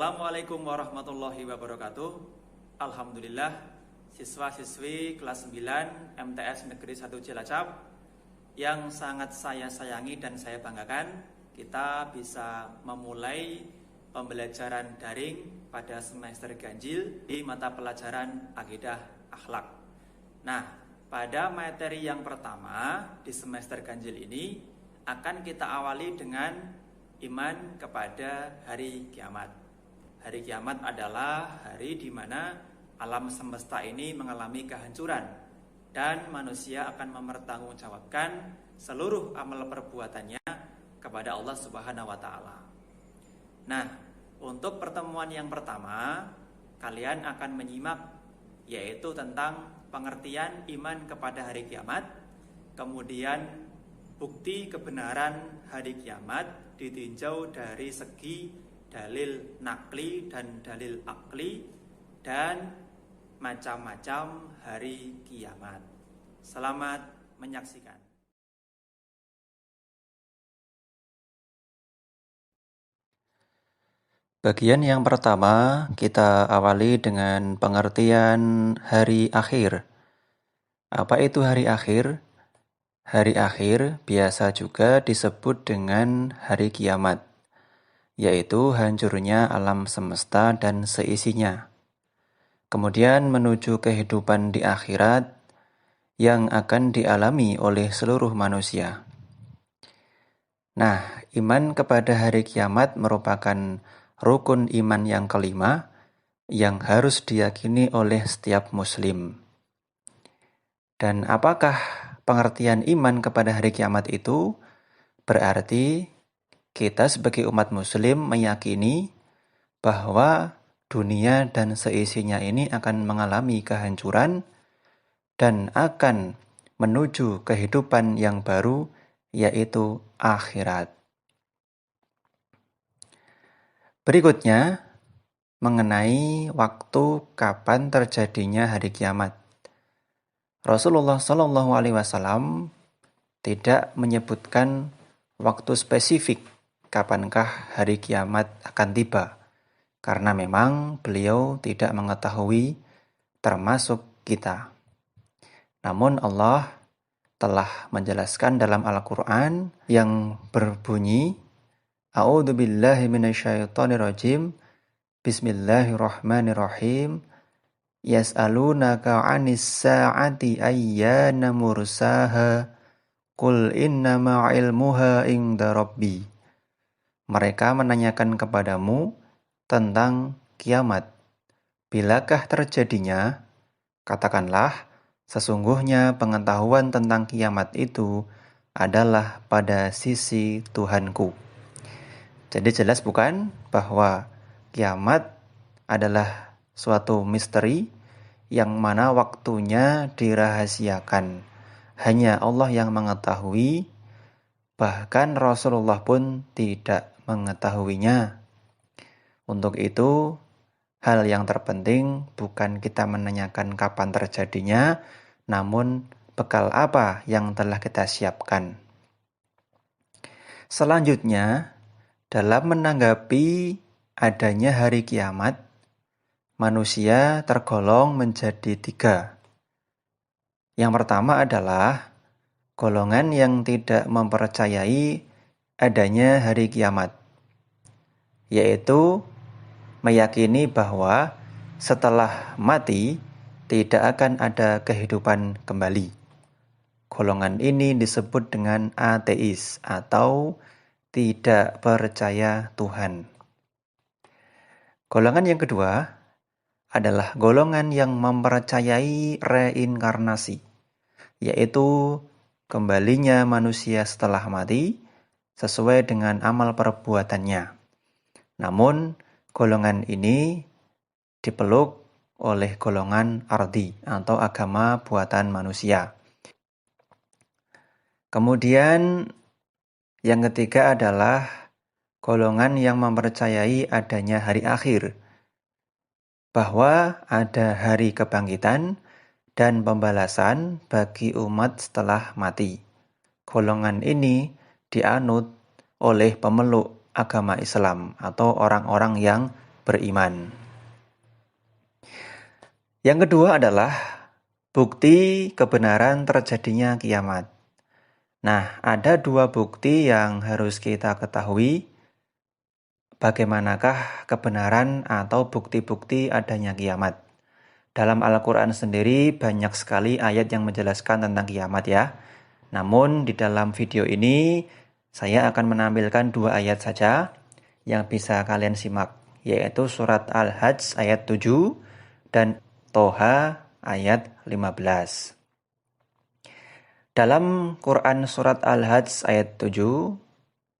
Assalamualaikum warahmatullahi wabarakatuh. Alhamdulillah, siswa-siswi kelas 9 MTS Negeri 1 Cilacap yang sangat saya sayangi dan saya banggakan, kita bisa memulai pembelajaran daring pada semester ganjil di mata pelajaran Akidah Akhlak. Nah, pada materi yang pertama di semester ganjil ini akan kita awali dengan iman kepada hari kiamat. Hari kiamat adalah hari di mana alam semesta ini mengalami kehancuran dan manusia akan mempertanggungjawabkan seluruh amal perbuatannya kepada Allah Subhanahu wa taala. Nah, untuk pertemuan yang pertama, kalian akan menyimak yaitu tentang pengertian iman kepada hari kiamat, kemudian bukti kebenaran hari kiamat ditinjau dari segi dalil nakli dan dalil akli dan macam-macam hari kiamat. Selamat menyaksikan. Bagian yang pertama kita awali dengan pengertian hari akhir. Apa itu hari akhir? Hari akhir biasa juga disebut dengan hari kiamat, yaitu hancurnya alam semesta dan seisinya. Kemudian menuju kehidupan di akhirat yang akan dialami oleh seluruh manusia. Nah, iman kepada hari kiamat merupakan rukun iman yang kelima yang harus diyakini oleh setiap muslim. Dan apakah pengertian iman kepada hari kiamat itu? Berarti kita sebagai umat muslim meyakini bahwa dunia dan seisinya ini akan mengalami kehancuran dan akan menuju kehidupan yang baru, yaitu akhirat. Berikutnya, mengenai waktu kapan terjadinya hari kiamat. Rasulullah SAW tidak menyebutkan waktu spesifik kapankah hari kiamat akan tiba, karena memang beliau tidak mengetahui termasuk kita. Namun Allah telah menjelaskan dalam Al-Quran yang berbunyi, A'udzubillahi minasyaitonirrajim, Bismillahirrahmanirrahim, Yas'alunaka 'anis sa'ati ayyana mursaha Qul innama ilmuha inda rabbi. Mereka menanyakan kepadamu tentang kiamat. Bilakah terjadinya? Katakanlah, sesungguhnya pengetahuan tentang kiamat itu adalah pada sisi Tuhanku. Jadi jelas bukan bahwa kiamat adalah suatu misteri yang mana waktunya dirahasiakan. Hanya Allah yang mengetahui, bahkan Rasulullah pun tidak mengetahuinya. Untuk itu, hal yang terpenting bukan kita menanyakan kapan terjadinya, namun bekal apa yang telah kita siapkan. Selanjutnya, dalam menanggapi adanya hari kiamat, manusia tergolong menjadi 3. Yang pertama adalah golongan yang tidak mempercayai adanya hari kiamat, yaitu meyakini bahwa setelah mati tidak akan ada kehidupan kembali. Golongan ini disebut dengan ateis atau tidak percaya Tuhan. Golongan yang kedua adalah golongan yang mempercayai reinkarnasi, yaitu kembalinya manusia setelah mati sesuai dengan amal perbuatannya. Namun, golongan ini dipeluk oleh golongan ardi atau agama buatan manusia. Kemudian, yang ketiga adalah golongan yang mempercayai adanya hari akhir, bahwa ada hari kebangkitan dan pembalasan bagi umat setelah mati. Golongan ini dianut oleh pemeluk agama Islam atau orang-orang yang beriman. Yang kedua adalah bukti kebenaran terjadinya kiamat. Nah, ada dua bukti yang harus kita ketahui bagaimanakah kebenaran atau bukti-bukti adanya kiamat. Dalam Al-Quran sendiri banyak sekali ayat yang menjelaskan tentang kiamat ya. Namun di dalam video ini saya akan menampilkan dua ayat saja yang bisa kalian simak, yaitu surat Al-Hajj ayat 7 dan Toha ayat 15. Dalam Quran surat Al-Hajj ayat 7,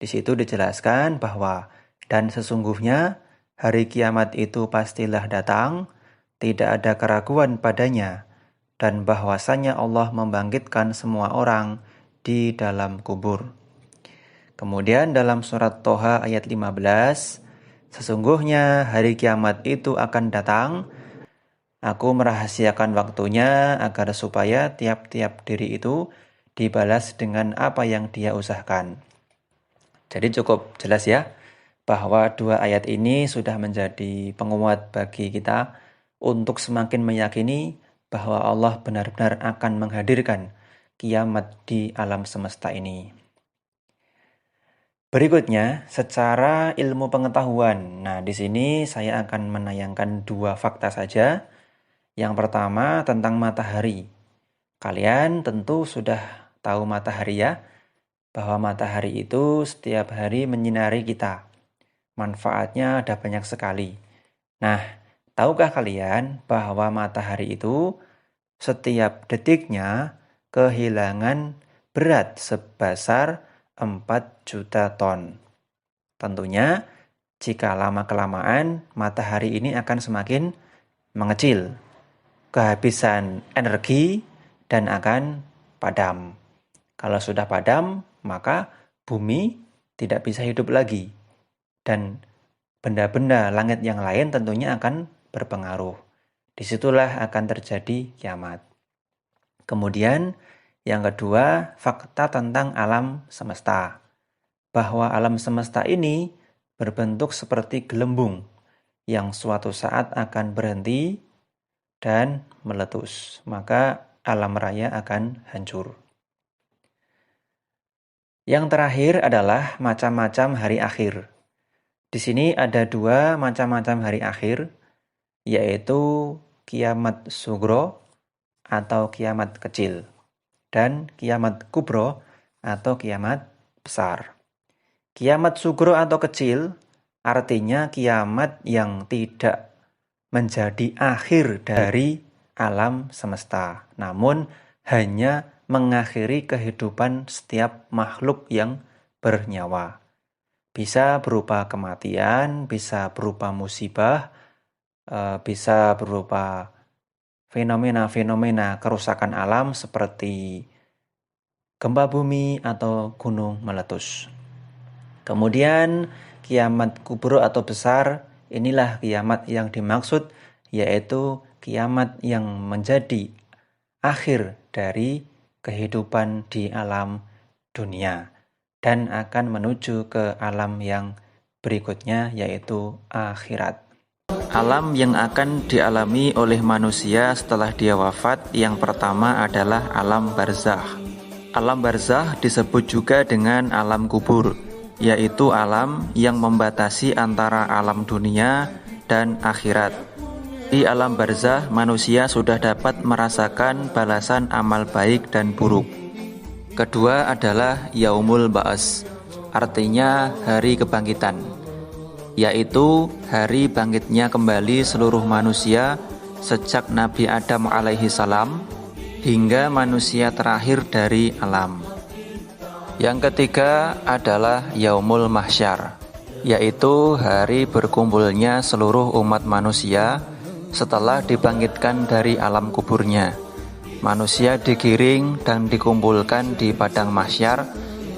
di situ dijelaskan bahwa dan sesungguhnya hari kiamat itu pastilah datang, tidak ada keraguan padanya, dan bahwasanya Allah membangkitkan semua orang di dalam kubur. Kemudian dalam surat Toha ayat 15, sesungguhnya hari kiamat itu akan datang, aku merahasiakan waktunya agar supaya tiap-tiap diri itu dibalas dengan apa yang dia usahakan. Jadi cukup jelas ya, bahwa dua ayat ini sudah menjadi penguat bagi kita untuk semakin meyakini bahwa Allah benar-benar akan menghadirkan kiamat di alam semesta ini. Berikutnya, secara ilmu pengetahuan. Nah, di sini saya akan menayangkan dua fakta saja. Yang pertama tentang matahari. Kalian tentu sudah tahu matahari ya, bahwa matahari itu setiap hari menyinari kita. Manfaatnya ada banyak sekali. Nah, tahukah kalian bahwa matahari itu setiap detiknya kehilangan berat sebesar 4 juta ton. Tentunya, jika lama-kelamaan matahari ini akan semakin mengecil, kehabisan energi, dan akan padam. Kalau sudah padam, maka bumi tidak bisa hidup lagi. Dan benda-benda langit yang lain tentunya akan berpengaruh. Disitulah akan terjadi kiamat. Kemudian yang kedua, fakta tentang alam semesta. Bahwa alam semesta ini berbentuk seperti gelembung yang suatu saat akan berhenti dan meletus. Maka alam raya akan hancur. Yang terakhir adalah macam-macam hari akhir. Di sini ada dua macam-macam hari akhir, yaitu kiamat sugro atau kiamat kecil, dan kiamat kubro atau kiamat besar. Kiamat sugro atau kecil artinya kiamat yang tidak menjadi akhir dari alam semesta, namun hanya mengakhiri kehidupan setiap makhluk yang bernyawa. Bisa berupa kematian, bisa berupa musibah, bisa berupa fenomena-fenomena kerusakan alam seperti gempa bumi atau gunung meletus. Kemudian kiamat kubro atau besar, inilah kiamat yang dimaksud, yaitu kiamat yang menjadi akhir dari kehidupan di alam dunia dan akan menuju ke alam yang berikutnya, yaitu akhirat. Alam yang akan dialami oleh manusia setelah dia wafat yang pertama adalah alam barzakh. Alam barzakh disebut juga dengan alam kubur, yaitu alam yang membatasi antara alam dunia dan akhirat. Di alam barzakh, manusia sudah dapat merasakan balasan amal baik dan buruk. Kedua adalah Yaumul Ba'as, artinya hari kebangkitan, yaitu hari bangkitnya kembali seluruh manusia sejak Nabi Adam alaihi salam hingga manusia terakhir dari alam. Yang ketiga adalah Yaumul Mahsyar, yaitu hari berkumpulnya seluruh umat manusia setelah dibangkitkan dari alam kuburnya. Manusia digiring dan dikumpulkan di padang mahsyar,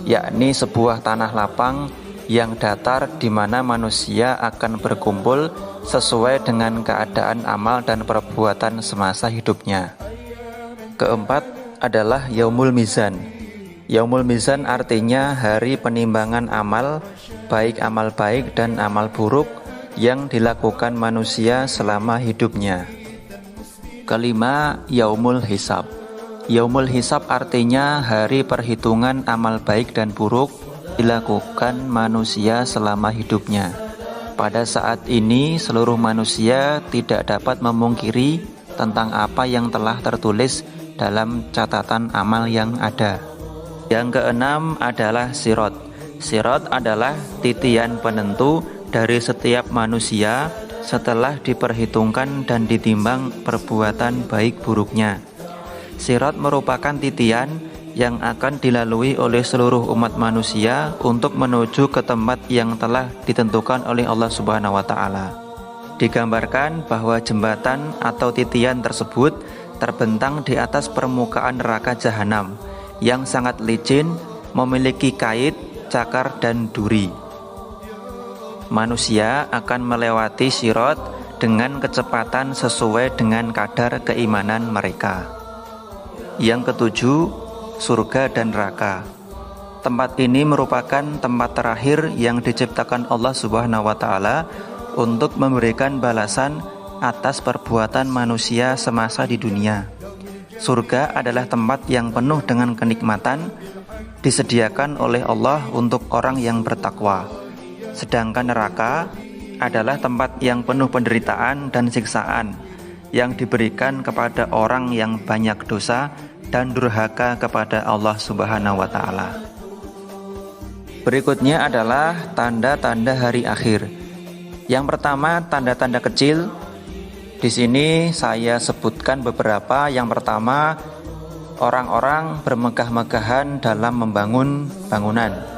yakni sebuah tanah lapang yang datar di mana manusia akan berkumpul sesuai dengan keadaan amal dan perbuatan semasa hidupnya. Keempat adalah Yaumul Mizan. Yaumul Mizan artinya hari penimbangan amal, baik amal baik dan amal buruk, yang dilakukan manusia selama hidupnya. Kelima, Yaumul Hisab. Yaumul Hisab artinya hari perhitungan amal baik dan buruk dilakukan manusia selama hidupnya. Pada saat ini seluruh manusia tidak dapat memungkiri tentang apa yang telah tertulis dalam catatan amal yang ada. Yang keenam adalah Sirat. Sirat adalah titian penentu dari setiap manusia setelah diperhitungkan dan ditimbang perbuatan baik buruknya. Sirat merupakan titian yang akan dilalui oleh seluruh umat manusia untuk menuju ke tempat yang telah ditentukan oleh Allah Subhanahu wa Ta'ala. Digambarkan bahwa jembatan atau titian tersebut terbentang di atas permukaan neraka jahanam yang sangat licin, memiliki kait, cakar, dan duri. Manusia akan melewati Sirat dengan kecepatan sesuai dengan kadar keimanan mereka. Yang ketujuh, surga dan neraka. Tempat ini merupakan tempat terakhir yang diciptakan Allah Subhanahu wa Ta'ala untuk memberikan balasan atas perbuatan manusia semasa di dunia. Surga adalah tempat yang penuh dengan kenikmatan, disediakan oleh Allah untuk orang yang bertakwa. Sedangkan neraka adalah tempat yang penuh penderitaan dan siksaan yang diberikan kepada orang yang banyak dosa dan durhaka kepada Allah Subhanahu wa Ta'ala. Berikutnya adalah tanda-tanda hari akhir. Yang pertama, tanda-tanda kecil. Di sini saya sebutkan beberapa. Yang pertama, orang-orang bermegah-megahan dalam membangun bangunan.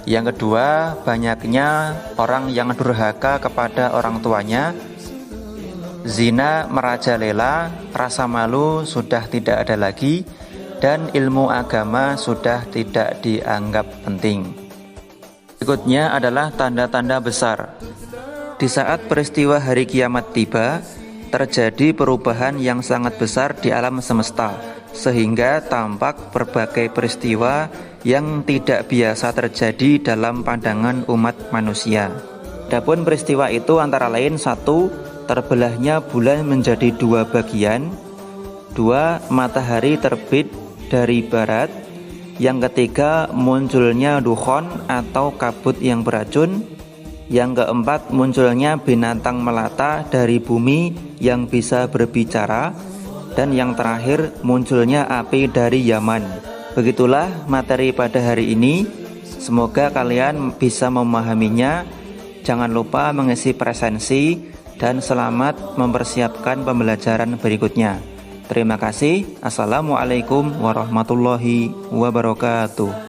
Yang kedua, banyaknya orang yang durhaka kepada orang tuanya. Zina merajalela, rasa malu sudah tidak ada lagi, dan ilmu agama sudah tidak dianggap penting. Berikutnya adalah tanda-tanda besar. Di saat peristiwa hari kiamat tiba, terjadi perubahan yang sangat besar di alam semesta, sehingga tampak berbagai peristiwa yang tidak biasa terjadi dalam pandangan umat manusia. Adapun peristiwa itu antara lain: 1. Terbelahnya bulan menjadi 2 bagian. 2. Matahari terbit dari barat. Yang ketiga, munculnya dukhon atau kabut yang beracun. Yang keempat, munculnya binatang melata dari bumi yang bisa berbicara. Dan yang terakhir, munculnya api dari Yaman. Begitulah materi pada hari ini. Semoga kalian bisa memahaminya. Jangan lupa mengisi presensi dan selamat mempersiapkan pembelajaran berikutnya. Terima kasih. Assalamualaikum warahmatullahi wabarakatuh.